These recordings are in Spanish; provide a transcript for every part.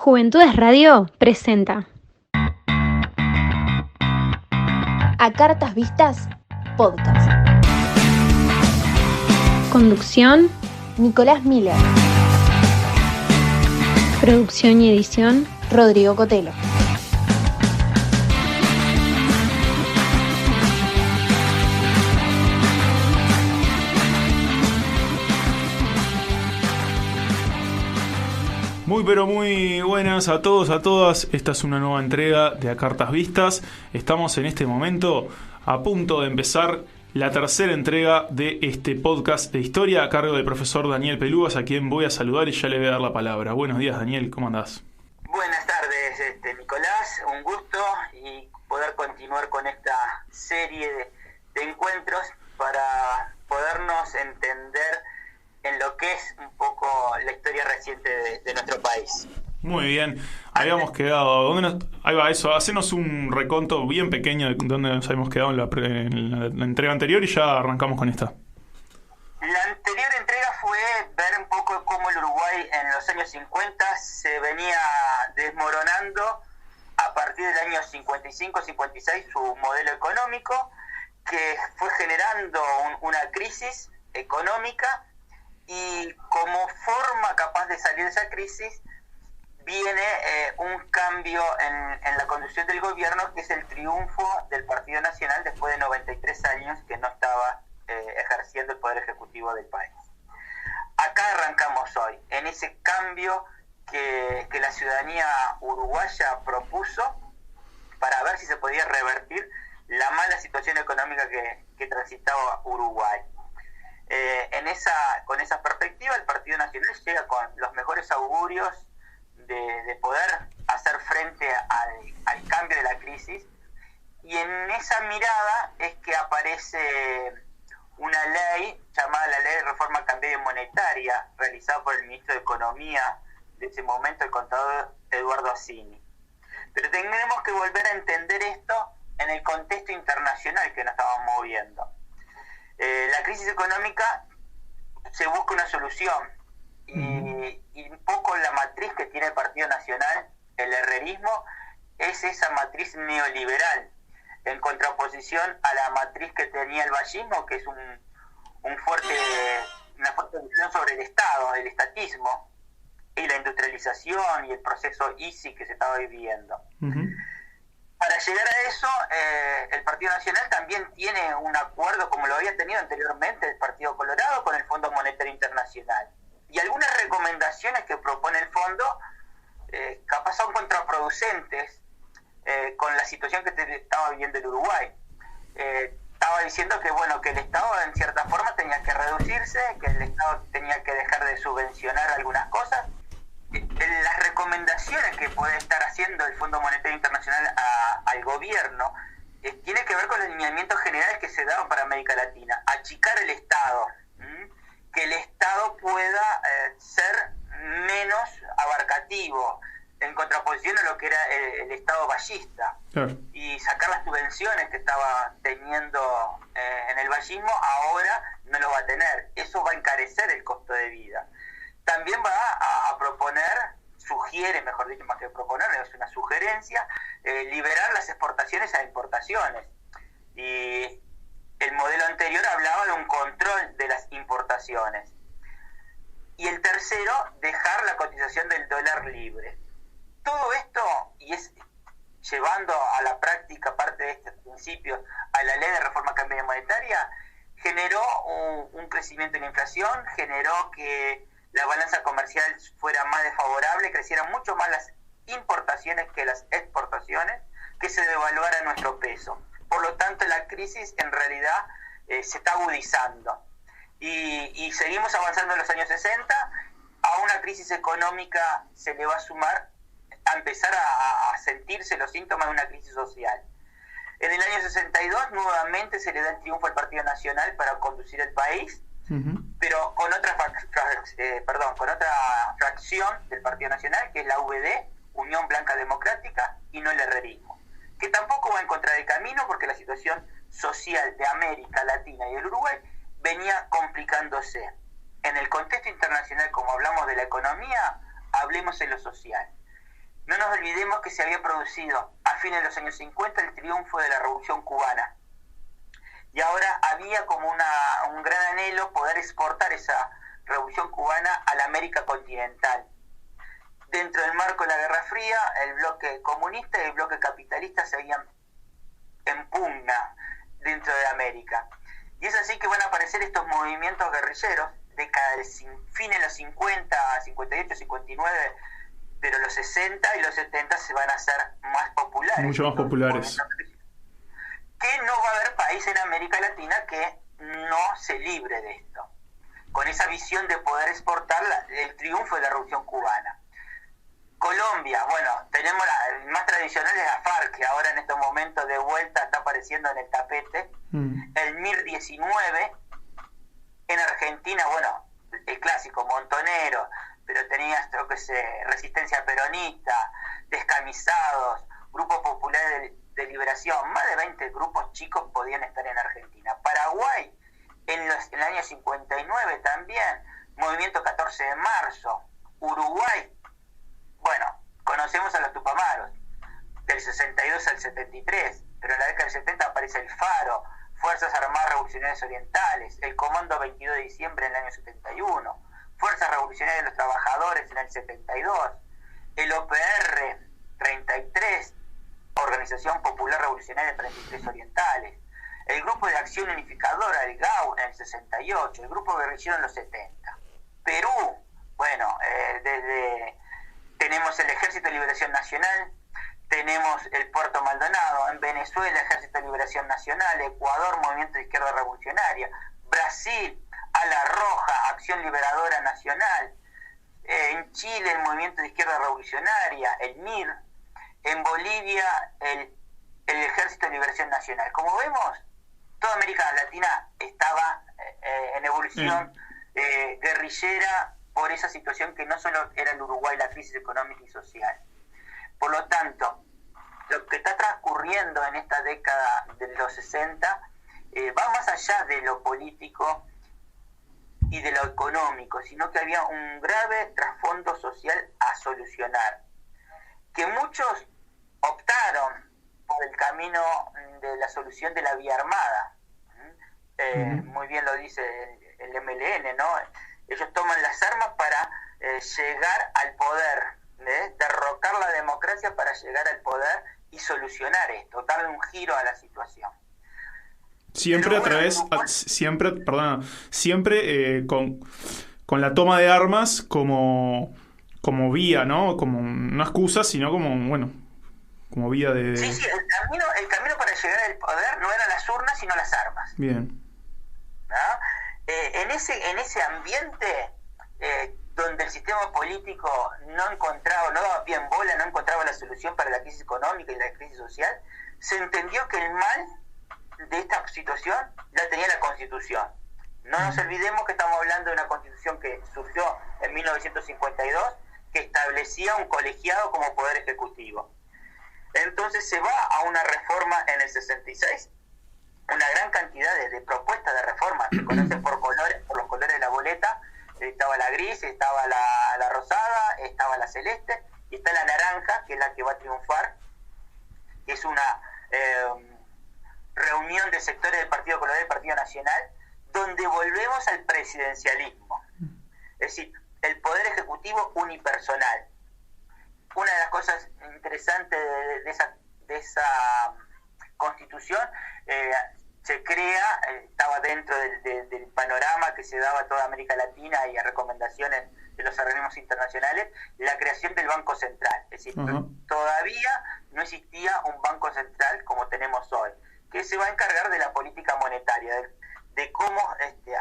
Juventudes Radio presenta A Cartas Vistas, podcast. Conducción, Nicolás Miller, producción y edición, Rodrigo Cotelo. Muy pero muy buenas a todos, a todas. Esta es una nueva entrega de A Cartas Vistas. Estamos en este momento a punto de empezar la tercera entrega de este podcast de historia a cargo del profesor Daniel Pelúas, a quien voy a saludar y ya le voy a dar la palabra. Buenos días, Daniel, ¿cómo andás? Buenas tardes, Nicolás, un gusto y poder continuar con esta serie de encuentros para podernos entender en lo que es un poco la historia reciente de nuestro país. Muy bien, habíamos quedado, ahí va eso, hacenos un reconto bien pequeño de dónde nos habíamos quedado en la entrega anterior y ya arrancamos con esta. La anterior entrega fue ver un poco cómo el Uruguay en los años 50 se venía desmoronando a partir del año 55-56 su modelo económico, que fue generando una crisis económica, y como forma capaz de salir de esa crisis viene un cambio en la conducción del gobierno, que es el triunfo del Partido Nacional después de 93 años que no estaba ejerciendo el poder ejecutivo del país. Acá arrancamos hoy, en ese cambio que la ciudadanía uruguaya propuso para ver si se podía revertir la mala situación económica que transitaba Uruguay. Con esa perspectiva, el Partido Nacional llega con los mejores augurios de poder hacer frente al cambio de la crisis, y en esa mirada es que aparece una ley llamada la Ley de Reforma Cambiaria y Monetaria, realizada por el ministro de Economía de ese momento, el contador Eduardo Assini. Pero tenemos que volver a entender esto en el contexto internacional que nos estamos moviendo. La crisis económica, se busca una solución, y un poco la matriz que tiene el Partido Nacional, el herrerismo, es esa matriz neoliberal, en contraposición a la matriz que tenía el vallismo, que es una fuerte visión sobre el Estado, el estatismo, y la industrialización y el proceso ISI que se estaba viviendo. Para llegar a eso, el Partido Nacional también tiene un acuerdo, como lo había tenido anteriormente el Partido Colorado, con el Fondo Monetario Internacional. Y algunas recomendaciones que propone el fondo capaz son contraproducentes con la situación que estaba viviendo el Uruguay. Estaba diciendo que el Estado en cierta forma tenía que reducirse, que el Estado tenía que dejar de subvencionar algunas cosas. Las recomendaciones que puede estar haciendo el Fondo Monetario Internacional al gobierno tiene que ver con los lineamientos generales que se daban para América Latina: achicar el Estado, que el Estado pueda ser menos abarcativo, en contraposición a lo que era el Estado vallista. Claro. Y sacar las subvenciones que estaba teniendo en el vallismo, ahora no lo va a tener. Eso va a encarecer el costo de vida. También va a proponer, sugiere, mejor dicho, más que proponer, es una sugerencia, liberar las exportaciones a importaciones. Y el modelo anterior hablaba de un control de las importaciones. Y el tercero, dejar la cotización del dólar libre. Todo esto, y es llevando a la práctica parte de estos principios a la Ley de Reforma Cambiaria y Monetaria, generó un crecimiento en la inflación, generó que la balanza comercial fuera más desfavorable, crecieran mucho más las importaciones que las exportaciones, que se devaluara nuestro peso. Por lo tanto, la crisis en realidad se está agudizando. Y seguimos avanzando en los años 60, a una crisis económica se le va a sumar, a empezar a sentirse los síntomas de una crisis social. En el año 62 nuevamente se le da el triunfo al Partido Nacional para conducir el país, pero con otra fracción del Partido Nacional, que es la UBD, Unión Blanca Democrática, y no el herrerismo, que tampoco va a encontrar el camino porque la situación social de América Latina y el Uruguay venía complicándose. En el contexto internacional, como hablamos de la economía, hablemos en lo social. No nos olvidemos que se había producido a fines de los años 50 el triunfo de la Revolución Cubana. Y ahora había como un gran anhelo poder exportar esa Revolución Cubana a la América continental. Dentro del marco de la Guerra Fría, el bloque comunista y el bloque capitalista seguían en pugna dentro de América. Y es así que van a aparecer estos movimientos guerrilleros, fines de los 50, 58, 59, pero los 60 y los 70 se van a hacer más populares. Mucho más populares. Que no va a haber país en América Latina que no se libre de esto, con esa visión de poder exportar el triunfo de la Revolución Cubana. Colombia, bueno, tenemos el más tradicional es la FARC, que ahora en estos momentos de vuelta está apareciendo en el tapete. El MIR-19. En Argentina, bueno, el clásico Montonero, pero tenías, Resistencia Peronista, Descamisados, Grupo Popular de Liberación. Más de 20 grupos chicos podían estar en Argentina. Paraguay, en el año 59 también, Movimiento 14 de Marzo. Uruguay, bueno, conocemos a los Tupamaros, del 62 al 73, pero en la década del 70 aparece el Faro, Fuerzas Armadas Revolucionarias Orientales, el Comando 22 de diciembre en el año 71, Fuerzas Revolucionarias de los Trabajadores en el 72, el OPR 33, Organización Popular Revolucionaria 33 Orientales, el Grupo de Acción Unificadora, el GAU, en el 68, el Grupo Guerrillero en los 70. Perú, bueno, tenemos el Ejército de Liberación Nacional, tenemos el Puerto Maldonado. En Venezuela, Ejército de Liberación Nacional. Ecuador, Movimiento de Izquierda Revolucionaria. Brasil, Ala Roja, Acción Liberadora Nacional. En Chile, el Movimiento de Izquierda Revolucionaria, el MIR. En Bolivia, el Ejército de Liberación Nacional. Como vemos, toda América Latina estaba en evolución guerrillera por esa situación que no solo era el Uruguay, la crisis económica y social. Por lo tanto, lo que está transcurriendo en esta década de los 60 va más allá de lo político y de lo económico, sino que había un grave trasfondo social a solucionar, que muchos optaron por el camino de la solución de la vía armada. Muy bien lo dice el MLN, ¿no? Ellos toman las armas para llegar al poder, derrocar la democracia para llegar al poder y solucionar esto, darle un giro a la situación. Siempre a través, siempre con la toma de armas como vía, ¿no? Como no excusa, sino como vía de... Sí, el camino para llegar al poder no eran las urnas, sino las armas. Bien. ¿No? En ese ambiente donde el sistema político no daba pie en bola, no encontraba la solución para la crisis económica y la crisis social, se entendió que el mal de esta situación la tenía la Constitución. No nos olvidemos que estamos hablando de una Constitución que surgió en 1952, que establecía un colegiado como poder ejecutivo. Entonces se va a una reforma en el 66, una gran cantidad de propuestas de reforma, se conocen por los colores de la boleta. Estaba la gris, estaba la rosada, estaba la celeste y está la naranja, que es la que va a triunfar, que es una reunión de sectores del Partido Colorado y Partido Nacional, donde volvemos al presidencialismo, es decir, el poder ejecutivo unipersonal. Una de las cosas interesantes de esa constitución, se crea, estaba dentro del panorama que se daba a toda América Latina y a recomendaciones de los organismos internacionales, la creación del Banco Central. Es decir, todavía no existía un Banco Central como tenemos hoy, que se va a encargar de la política monetaria, de cómo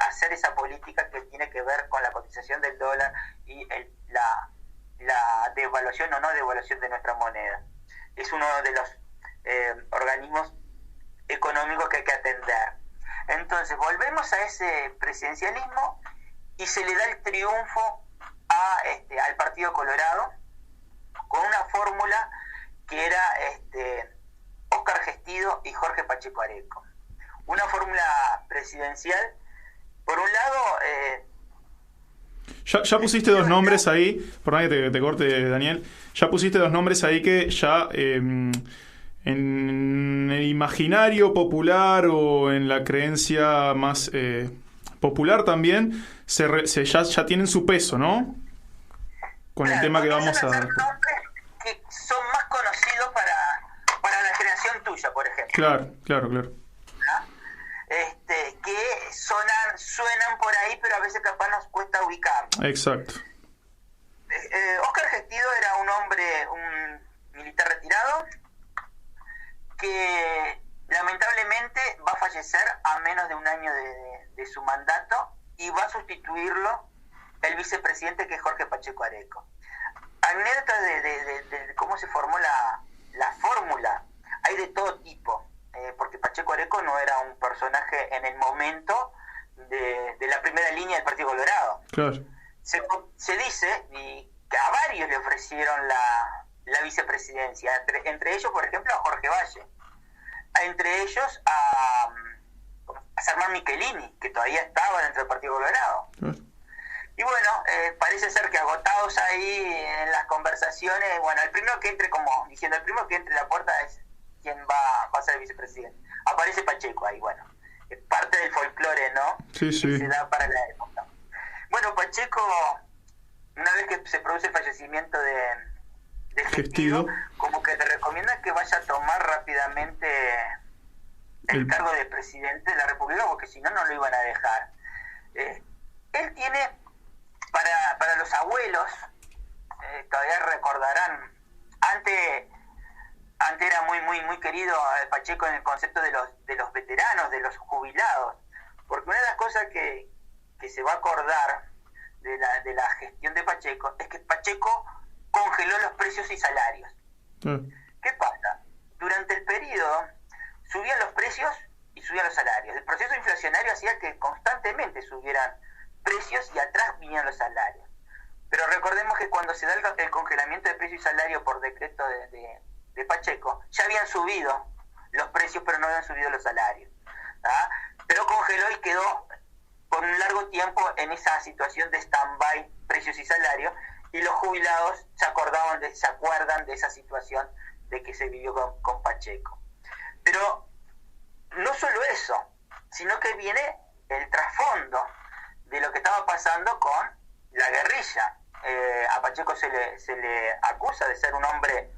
hacer esa política que tiene que ver con la cotización del dólar y la devaluación o no devaluación de nuestra moneda. Es uno de los organismos económicos que hay que atender. Entonces volvemos a ese presidencialismo y se le da el triunfo al Partido Colorado con una fórmula que era Óscar Gestido y Jorge Pacheco Areco. Una fórmula presidencial, por un lado, Ya pusiste dos nombres ahí, por nada que te corte, Daniel. Ya pusiste dos nombres ahí que ya en el imaginario popular o en la creencia más popular también ya tienen su peso, ¿no? Con el tema que vamos a... nombres que son más conocidos para la generación tuya, por ejemplo. Claro. Que suenan por ahí, pero a veces capaz nos cuesta ubicar. Exacto. Óscar Gestido era un militar retirado que lamentablemente va a fallecer a menos de un año de su mandato y va a sustituirlo el vicepresidente, que es Jorge Pacheco Areco. Anécdotas de cómo se formó la fórmula, hay de todo tipo. Porque Pacheco Areco no era un personaje en el momento de la primera línea del Partido Colorado. Claro. Se dice que a varios le ofrecieron la vicepresidencia, entre ellos, por ejemplo, a Jorge Valle, entre ellos a Germán Michelini, que todavía estaba dentro del Partido Colorado. Claro. Y bueno, parece ser que agotados ahí en las conversaciones, bueno, el primero que entre a la puerta es quién va a ser el vicepresidente. Aparece Pacheco ahí, bueno, es parte del folclore, ¿no? Sí. Que se da para la época. Bueno, Pacheco, una vez que se produce el fallecimiento de Gestido, como que te recomienda que vaya a tomar rápidamente el cargo de presidente de la República, porque si no lo iban a dejar. Él tiene, para los abuelos, todavía recordarán, antes era muy querido Pacheco en el concepto de los veteranos, de los jubilados, porque una de las cosas que se va a acordar de la gestión de Pacheco es que Pacheco congeló los precios y salarios. ¿Qué pasa? Durante el periodo subían los precios y subían los salarios. El proceso inflacionario hacía que constantemente subieran precios y atrás vinieran los salarios. Pero recordemos que cuando se da el congelamiento de precio y salario por decreto de Pacheco, ya habían subido los precios, pero no habían subido los salarios. Pero congeló y quedó por un largo tiempo en esa situación de stand-by, precios y salarios, y los jubilados se acuerdan de esa situación de que se vivió con Pacheco. Pero no solo eso, sino que viene el trasfondo de lo que estaba pasando con la guerrilla. A Pacheco se le acusa de ser un hombre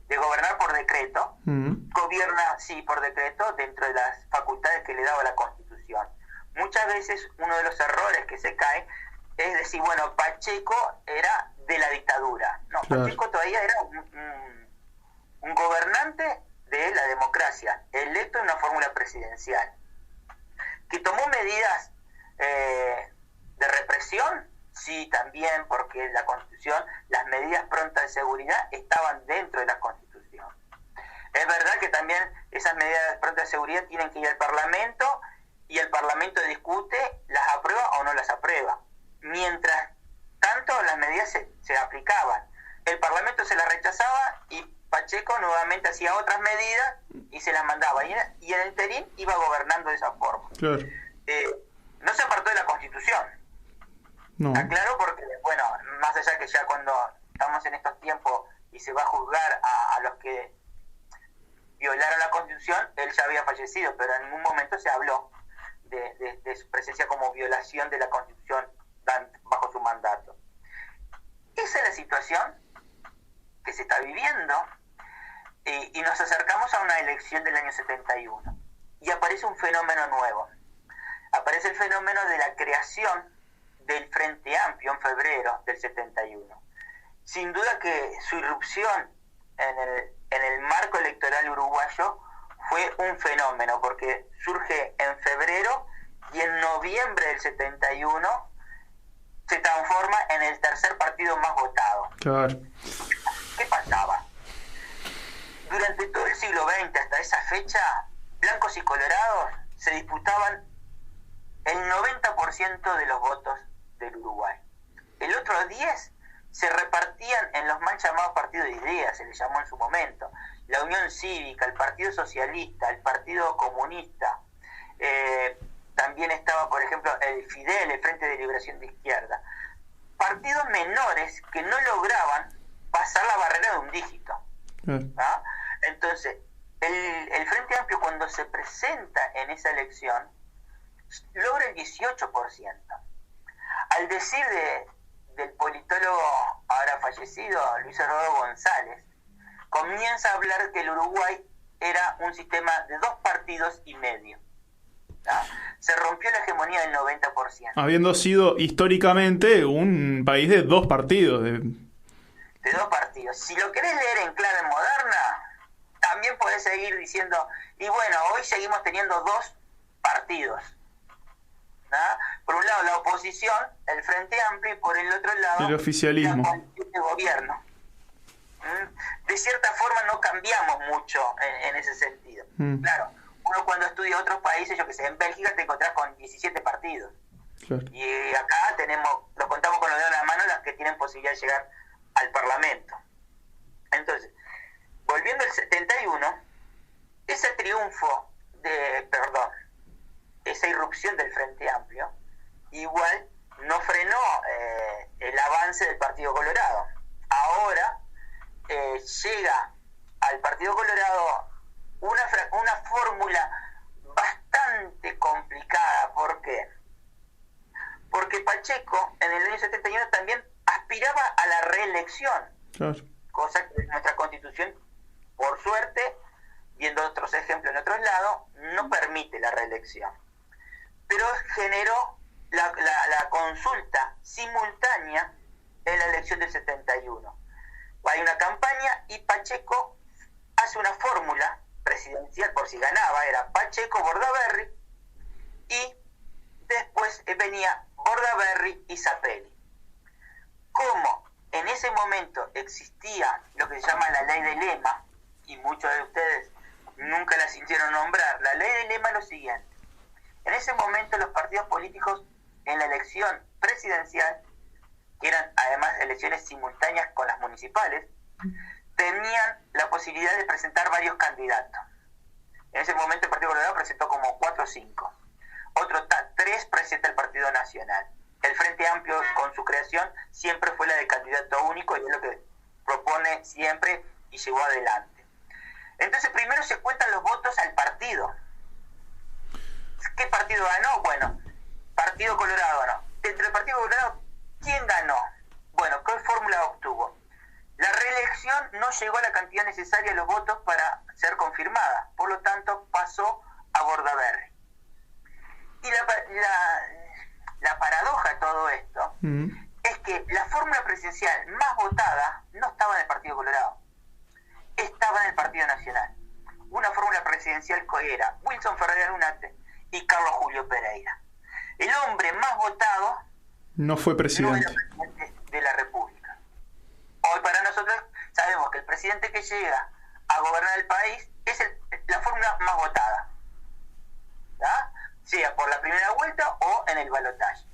de gobernar por decreto. Gobierna, sí, por decreto, dentro de las facultades que le daba la Constitución. Muchas veces uno de los errores que se cae es decir, bueno, Pacheco era de la dictadura. No, claro. Pacheco todavía era un gobernante de la democracia, electo en una fórmula presidencial, que tomó medidas de represión, sí, también, porque la Constitución, las medidas prontas de seguridad estaban dentro de la Constitución. Es verdad que también esas medidas prontas de seguridad tienen que ir al Parlamento, y el Parlamento discute, las aprueba o no las aprueba. Mientras tanto, las medidas se aplicaban. El Parlamento se las rechazaba y Pacheco nuevamente hacía otras medidas y se las mandaba. Y en el interín iba gobernando de esa forma. Claro. No se apartó de la Constitución. No. Aclaro porque, bueno, más allá que ya cuando estamos en estos tiempos y se va a juzgar a los que violaron la Constitución, él ya había fallecido, pero en ningún momento se habló de su presencia como violación de la Constitución bajo su mandato. Esa es la situación que se está viviendo, y nos acercamos a una elección del año 71 y aparece un fenómeno nuevo. Aparece el fenómeno de la creación del Frente Amplio en febrero del 71. Sin duda que su irrupción en el marco electoral uruguayo fue un fenómeno, porque surge en febrero y en noviembre del 71 se transforma en el tercer partido más votado. Claro. ¿Qué pasaba? Durante todo el siglo XX hasta esa fecha, blancos y colorados se disputaban el 90% de los votos del Uruguay. El otro 10% se repartían en los mal llamados partidos de ideas, se les llamó en su momento. La Unión Cívica, el Partido Socialista, el Partido Comunista, también estaba, por ejemplo, el FIDEL, el Frente de Liberación de Izquierda. Partidos menores que no lograban pasar la barrera de un dígito. ¿Ah? Entonces, el Frente Amplio, cuando se presenta en esa elección, logra el 18%. Al decir del politólogo ahora fallecido, Luis Eduardo González, comienza a hablar que el Uruguay era un sistema de 2 partidos y medio. ¿Ah? Se rompió la hegemonía del 90%. Habiendo sido históricamente un país de 2 partidos. De 2 partidos. Si lo querés leer en clave moderna, también podés seguir diciendo, y bueno, hoy seguimos teniendo 2 partidos. ¿Ah? Por un lado la oposición, el Frente Amplio, y por el otro lado el oficialismo, la coalición de gobierno. De cierta forma no cambiamos mucho en ese sentido. Claro, uno cuando estudia otros países, yo que sé, en Bélgica te encontrás con 17 partidos. Claro. Y acá lo contamos con los dedos en la mano, las que tienen posibilidad de llegar al Parlamento. Entonces, volviendo al 71, ese triunfo esa irrupción del Frente Amplio, igual no frenó el avance del Partido Colorado. Ahora llega al Partido Colorado una fórmula bastante complicada. ¿Por qué? Porque Pacheco en el año 71 también aspiraba a la reelección. Claro. Cosa que nuestra Constitución, por suerte, viendo otros ejemplos en otros lados, no permite la reelección. Pero generó la consulta simultánea en la elección del 71. Hay una campaña y Pacheco hace una fórmula presidencial, por si ganaba, era Pacheco, Bordaberry, y después venía Bordaberry y Zapelli. Como en ese momento existía lo que se llama la ley de Lema, y muchos de ustedes nunca la sintieron nombrar, la ley de Lema es lo siguiente: en ese momento los partidos políticos en la elección presidencial, que eran además elecciones simultáneas con las municipales, tenían la posibilidad de presentar varios candidatos. En ese momento el Partido Colorado presentó como 4 o 5. Otros 3 presenta el Partido Nacional. El Frente Amplio, con su creación, siempre fue la de candidato único, y es lo que propone siempre y llevó adelante. Entonces primero se cuentan los votos al partido. ¿Qué partido ganó? Bueno, Partido Colorado ganó. Dentro del Partido Colorado, ¿quién ganó? Bueno, ¿qué fórmula obtuvo? La reelección no llegó a la cantidad necesaria de los votos para ser confirmada, por lo tanto pasó a Bordaberry. Y la paradoja de todo esto es que la fórmula presidencial más votada no estaba en el Partido Colorado, estaba en el Partido Nacional. Una fórmula presidencial que era Wilson Ferreira Lunate y Carlos Julio Pereira. El hombre más votado no fue presidente. No era presidente de la República. Hoy para nosotros sabemos que el presidente que llega a gobernar el país es la fórmula más votada, ¿ya? Sea por la primera vuelta o en el balotaje.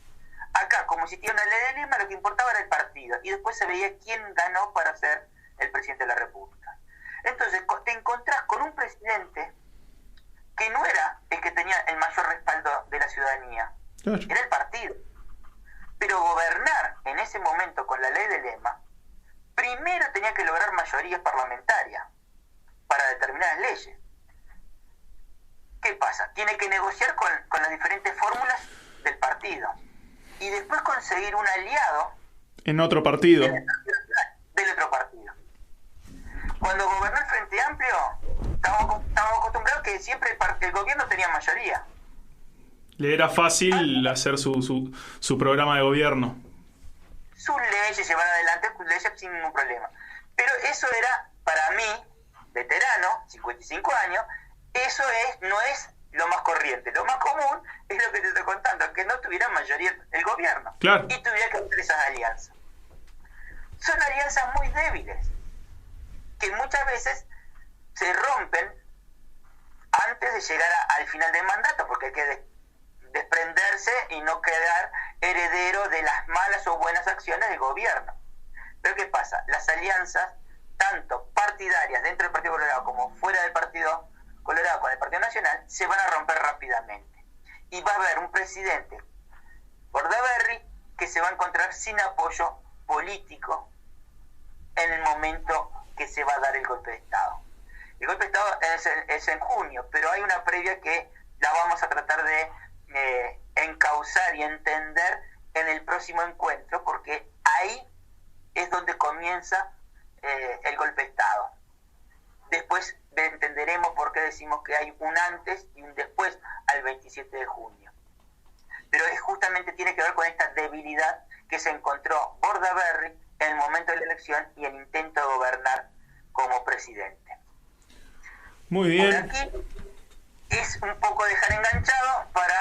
Acá, como existía una ley de Lima, lo que importaba era el partido, y después se veía quién ganó para ser el presidente de la República. Entonces te encontrás con un presidente que no era el que tenía el mayor respaldo de la ciudadanía, claro, era el partido. Pero gobernar en ese momento con la ley de Lema, primero tenía que lograr mayoría parlamentaria para determinadas leyes. ¿Qué pasa? Tiene que negociar con las diferentes fórmulas del partido y después conseguir un aliado en otro partido. Del otro partido. Cuando gobernó el Frente Amplio, estábamos acostumbrados que siempre el gobierno tenía mayoría. Le era fácil hacer su programa de gobierno. Sus leyes, llevar adelante leyes sin ningún problema. Pero eso era, para mí, veterano, 55 años, eso no es lo más corriente. Lo más común es lo que te estoy contando, que no tuviera mayoría el gobierno. Claro. Y tuviera que hacer esas alianzas. Son alianzas muy débiles, que muchas veces se rompen antes de llegar al final del mandato, porque hay que desprenderse y no quedar heredero de las malas o buenas acciones del gobierno. Pero ¿qué pasa? Las alianzas, tanto partidarias dentro del Partido Colorado como fuera del Partido Colorado con el Partido Nacional, se van a romper rápidamente. y va a haber un presidente, Bordaberry, que se va a encontrar sin apoyo político en el momento que se va a dar el golpe de Estado. El golpe de Estado es en junio, pero hay una previa que la vamos a tratar de encauzar y entender en el próximo encuentro, porque ahí es donde comienza el golpe de Estado. Después entenderemos por qué decimos que hay un antes y un después al 27 de junio. Pero justamente tiene que ver con esta debilidad que se encontró Bordaberry en el momento de la elección y el intento de gobernar como presidente. Muy bien. Por aquí es un poco dejar enganchado para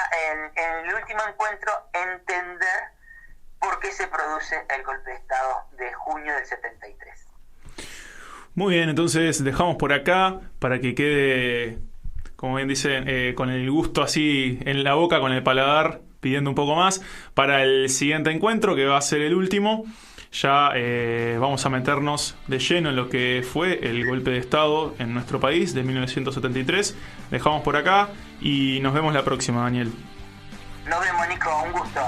en el último encuentro entender por qué se produce el golpe de Estado de junio del 73. Muy bien, entonces dejamos por acá para que quede, como bien dicen, con el gusto así en la boca, con el paladar, pidiendo un poco más, para el siguiente encuentro, que va a ser el último. Ya vamos a meternos de lleno en lo que fue el golpe de Estado en nuestro país de 1973. Dejamos por acá y nos vemos la próxima, Daniel. Nos vemos, Nico, un gusto.